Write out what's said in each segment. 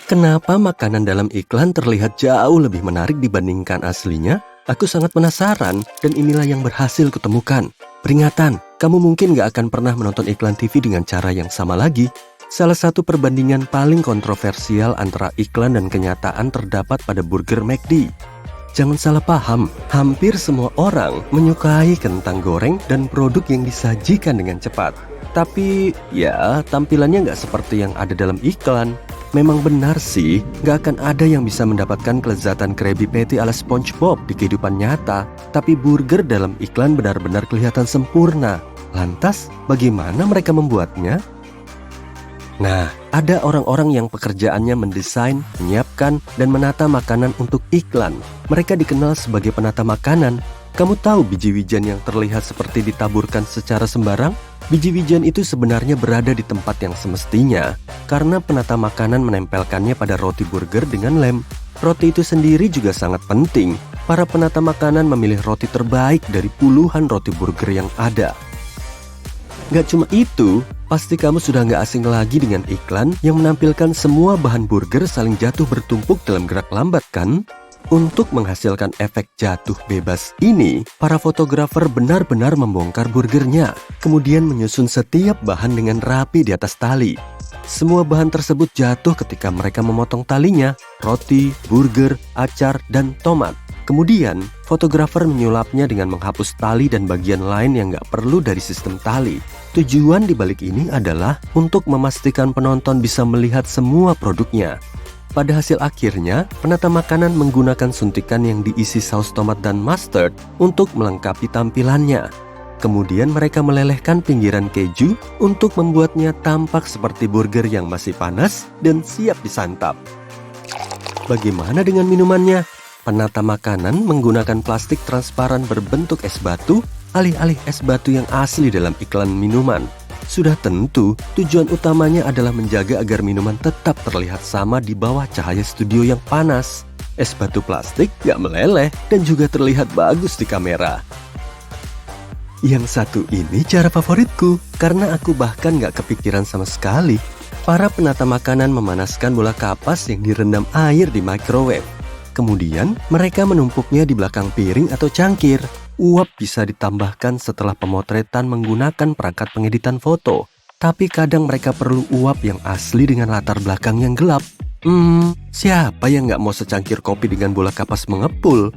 Kenapa makanan dalam iklan terlihat jauh lebih menarik dibandingkan aslinya? Aku sangat penasaran dan inilah yang berhasil kutemukan. Peringatan, kamu mungkin gak akan pernah menonton iklan TV dengan cara yang sama lagi. Salah satu perbandingan paling kontroversial antara iklan dan kenyataan terdapat pada burger McD. Jangan salah paham, hampir semua orang menyukai kentang goreng dan produk yang disajikan dengan cepat. Tapi ya, tampilannya nggak seperti yang ada dalam iklan. Memang benar sih, nggak akan ada yang bisa mendapatkan kelezatan Krabby Patty ala SpongeBob di kehidupan nyata. Tapi burger dalam iklan benar-benar kelihatan sempurna. Lantas, bagaimana mereka membuatnya? Nah, ada orang-orang yang pekerjaannya mendesain, menyiapkan, dan menata makanan untuk iklan. Mereka dikenal sebagai penata makanan. Kamu tahu biji wijen yang terlihat seperti ditaburkan secara sembarang? Biji wijen itu sebenarnya berada di tempat yang semestinya, karena penata makanan menempelkannya pada roti burger dengan lem. Roti itu sendiri juga sangat penting. Para penata makanan memilih roti terbaik dari puluhan roti burger yang ada. Gak cuma itu, pasti kamu sudah gak asing lagi dengan iklan yang menampilkan semua bahan burger saling jatuh bertumpuk dalam gerak lambat kan? Untuk menghasilkan efek jatuh bebas ini, para fotografer benar-benar membongkar burgernya, kemudian menyusun setiap bahan dengan rapi di atas tali. Semua bahan tersebut jatuh ketika mereka memotong talinya, roti, burger, acar, dan tomat. Kemudian, fotografer menyulapnya dengan menghapus tali dan bagian lain yang gak perlu dari sistem tali. Tujuan dibalik ini adalah untuk memastikan penonton bisa melihat semua produknya. Pada hasil akhirnya, penata makanan menggunakan suntikan yang diisi saus tomat dan mustard untuk melengkapi tampilannya. Kemudian mereka melelehkan pinggiran keju untuk membuatnya tampak seperti burger yang masih panas dan siap disantap. Bagaimana dengan minumannya? Penata makanan menggunakan plastik transparan berbentuk es batu, alih-alih es batu yang asli dalam iklan minuman. Sudah tentu, tujuan utamanya adalah menjaga agar minuman tetap terlihat sama di bawah cahaya studio yang panas. Es batu plastik gak meleleh dan juga terlihat bagus di kamera. Yang satu ini cara favoritku, karena aku bahkan gak kepikiran sama sekali. Para penata makanan memanaskan bola kapas yang direndam air di microwave. Kemudian, mereka menumpuknya di belakang piring atau cangkir. Uap bisa ditambahkan setelah pemotretan menggunakan perangkat pengeditan foto. Tapi kadang mereka perlu uap yang asli dengan latar belakang yang gelap. Siapa yang nggak mau secangkir kopi dengan bola kapas mengepul?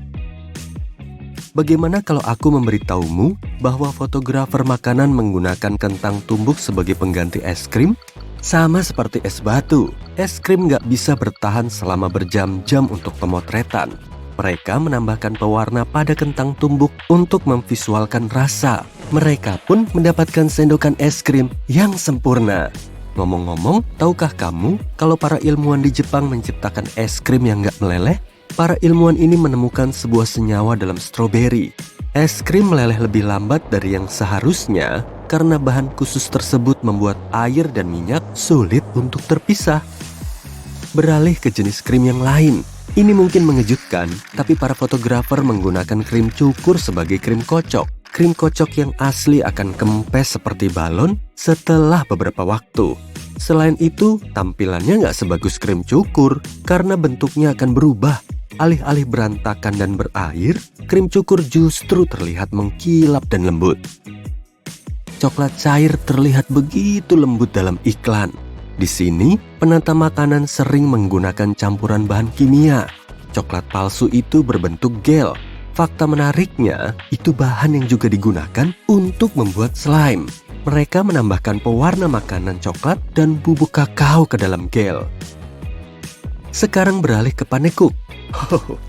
Bagaimana kalau aku memberitahumu bahwa fotografer makanan menggunakan kentang tumbuk sebagai pengganti es krim? Sama seperti es batu, es krim nggak bisa bertahan selama berjam-jam untuk pemotretan. Mereka menambahkan pewarna pada kentang tumbuk untuk memvisualkan rasa. Mereka pun mendapatkan sendokan es krim yang sempurna. Ngomong-ngomong, tahukah kamu kalau para ilmuwan di Jepang menciptakan es krim yang nggak meleleh? Para ilmuwan ini menemukan sebuah senyawa dalam stroberi. Es krim meleleh lebih lambat dari yang seharusnya karena bahan khusus tersebut membuat air dan minyak sulit untuk terpisah. Beralih ke jenis krim yang lain. Ini mungkin mengejutkan, tapi para fotografer menggunakan krim cukur sebagai krim kocok. Krim kocok yang asli akan kempes seperti balon setelah beberapa waktu. Selain itu, tampilannya nggak sebagus krim cukur karena bentuknya akan berubah. Alih-alih berantakan dan berair, krim cukur justru terlihat mengkilap dan lembut. Coklat cair terlihat begitu lembut dalam iklan. Di sini, penata makanan sering menggunakan campuran bahan kimia. Coklat palsu itu berbentuk gel. Fakta menariknya, itu bahan yang juga digunakan untuk membuat slime. Mereka menambahkan pewarna makanan coklat dan bubuk kakao ke dalam gel. Sekarang beralih ke panekuk.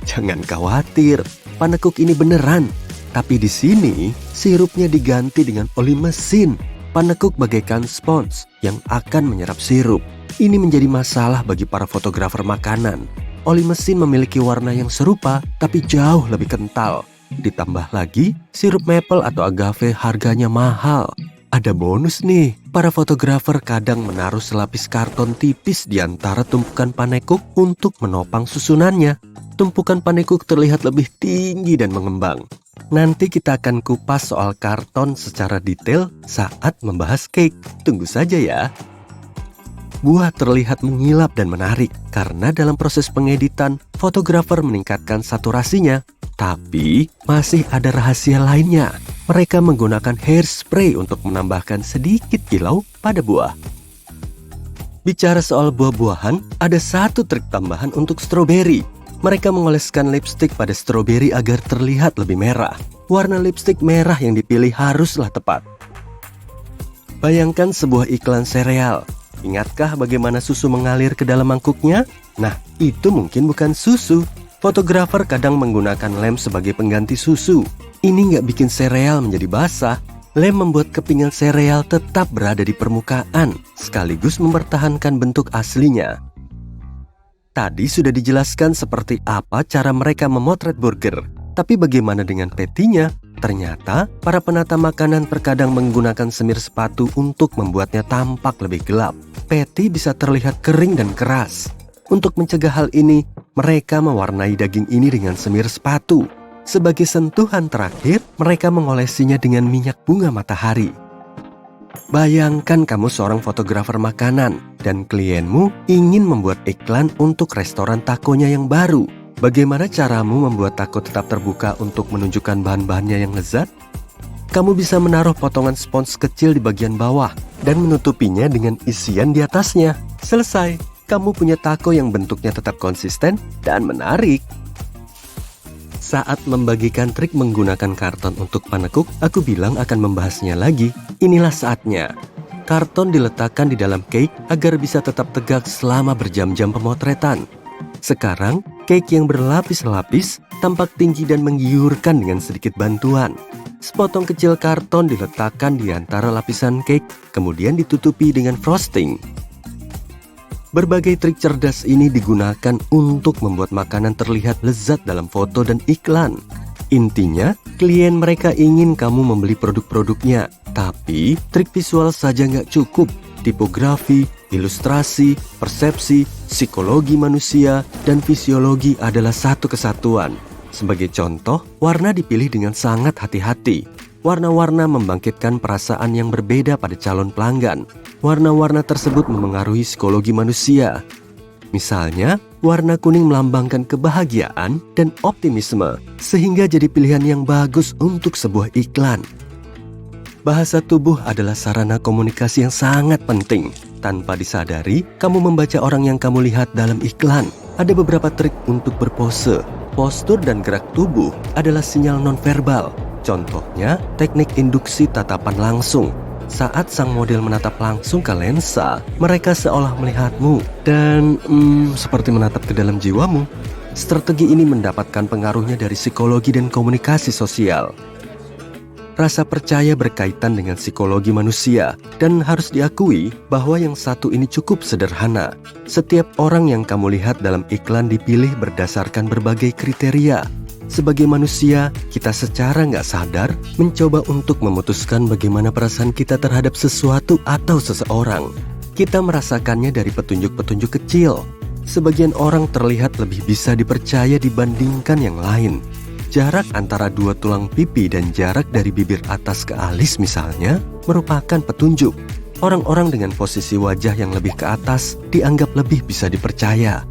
Jangan khawatir, panekuk ini beneran. Tapi di sini, sirupnya diganti dengan oli mesin. Panekuk bagaikan spons yang akan menyerap sirup. Ini menjadi masalah bagi para fotografer makanan. Oli mesin memiliki warna yang serupa, tapi jauh lebih kental. Ditambah lagi, sirup maple atau agave harganya mahal. Ada bonus nih, para fotografer kadang menaruh selapis karton tipis di antara tumpukan panekuk untuk menopang susunannya. Tumpukan panekuk terlihat lebih tinggi dan mengembang. Nanti kita akan kupas soal karton secara detail saat membahas cake. Tunggu saja ya. buah terlihat mengilap dan menarik karena dalam proses pengeditan, fotografer meningkatkan saturasinya. Tapi masih ada rahasia lainnya. Mereka menggunakan hairspray untuk menambahkan sedikit kilau pada buah. Bicara soal buah-buahan, ada satu trik tambahan untuk stroberi. Mereka mengoleskan lipstik pada stroberi agar terlihat lebih merah. Warna lipstik merah yang dipilih haruslah tepat. Bayangkan sebuah iklan sereal. Ingatkah bagaimana susu mengalir ke dalam mangkuknya? Nah, itu mungkin bukan susu. Fotografer kadang menggunakan lem sebagai pengganti susu. Ini nggak bikin sereal menjadi basah. Lem membuat kepingan sereal tetap berada di permukaan, sekaligus mempertahankan bentuk aslinya. Tadi sudah dijelaskan seperti apa cara mereka memotret burger. Tapi bagaimana dengan patty-nya? Ternyata, para penata makanan terkadang menggunakan semir sepatu untuk membuatnya tampak lebih gelap. Patty bisa terlihat kering dan keras. Untuk mencegah hal ini, mereka mewarnai daging ini dengan semir sepatu. Sebagai sentuhan terakhir, mereka mengolesinya dengan minyak bunga matahari. Bayangkan kamu seorang fotografer makanan dan klienmu ingin membuat iklan untuk restoran takonya yang baru. Bagaimana caramu membuat taco tetap terbuka untuk menunjukkan bahan-bahannya yang lezat? Kamu bisa menaruh potongan spons kecil di bagian bawah dan menutupinya dengan isian di atasnya. Selesai, kamu punya taco yang bentuknya tetap konsisten dan menarik. Saat membagikan trik menggunakan karton untuk panekuk, aku bilang akan membahasnya lagi. Inilah saatnya. Karton diletakkan di dalam cake agar bisa tetap tegak selama berjam-jam pemotretan. Sekarang, cake yang berlapis-lapis tampak tinggi dan menggiurkan dengan sedikit bantuan. Sepotong kecil karton diletakkan di antara lapisan cake, kemudian ditutupi dengan frosting. Berbagai trik cerdas ini digunakan untuk membuat makanan terlihat lezat dalam foto dan iklan. Intinya, klien mereka ingin kamu membeli produk-produknya. Tapi, trik visual saja nggak cukup. Tipografi, ilustrasi, persepsi, psikologi manusia, dan fisiologi adalah satu kesatuan. Sebagai contoh, warna dipilih dengan sangat hati-hati. Warna-warna membangkitkan perasaan yang berbeda pada calon pelanggan. Warna-warna tersebut memengaruhi psikologi manusia. Misalnya, warna kuning melambangkan kebahagiaan dan optimisme, sehingga jadi pilihan yang bagus untuk sebuah iklan. Bahasa tubuh adalah sarana komunikasi yang sangat penting. Tanpa disadari, kamu membaca orang yang kamu lihat dalam iklan. Ada beberapa trik untuk berpose. Postur dan gerak tubuh adalah sinyal nonverbal. Contohnya, teknik induksi tatapan langsung. Saat sang model menatap langsung ke lensa, mereka seolah melihatmu dan seperti menatap ke dalam jiwamu. Strategi ini mendapatkan pengaruhnya dari psikologi dan komunikasi sosial. Rasa percaya berkaitan dengan psikologi manusia, dan harus diakui bahwa yang satu ini cukup sederhana. Setiap orang yang kamu lihat dalam iklan dipilih berdasarkan berbagai kriteria. Sebagai manusia, kita secara nggak sadar mencoba untuk memutuskan bagaimana perasaan kita terhadap sesuatu atau seseorang. Kita merasakannya dari petunjuk-petunjuk kecil. Sebagian orang terlihat lebih bisa dipercaya dibandingkan yang lain. Jarak antara dua tulang pipi dan jarak dari bibir atas ke alis misalnya merupakan petunjuk. Orang-orang dengan posisi wajah yang lebih ke atas dianggap lebih bisa dipercaya.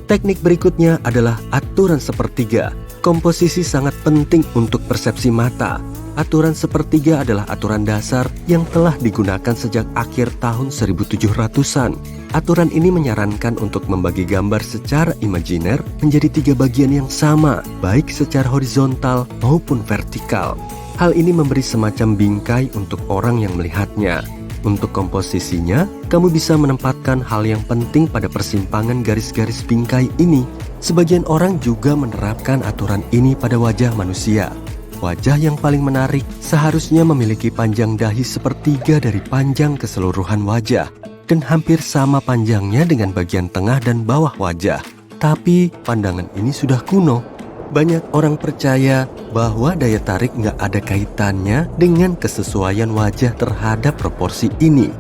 Teknik berikutnya adalah aturan sepertiga. Komposisi sangat penting untuk persepsi mata. Aturan sepertiga adalah aturan dasar yang telah digunakan sejak akhir tahun 1700-an. Aturan ini menyarankan untuk membagi gambar secara imajiner menjadi 3 bagian yang sama, baik secara horizontal maupun vertikal. Hal ini memberi semacam bingkai untuk orang yang melihatnya. Untuk komposisinya, kamu bisa menempatkan hal yang penting pada persimpangan garis-garis bingkai ini. Sebagian orang juga menerapkan aturan ini pada wajah manusia. Wajah yang paling menarik seharusnya memiliki panjang dahi sepertiga dari panjang keseluruhan wajah dan hampir sama panjangnya dengan bagian tengah dan bawah wajah. Tapi pandangan ini sudah kuno. Banyak orang percaya bahwa daya tarik nggak ada kaitannya dengan kesesuaian wajah terhadap proporsi ini.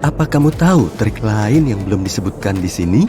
Apa kamu tahu trik lain yang belum disebutkan di sini?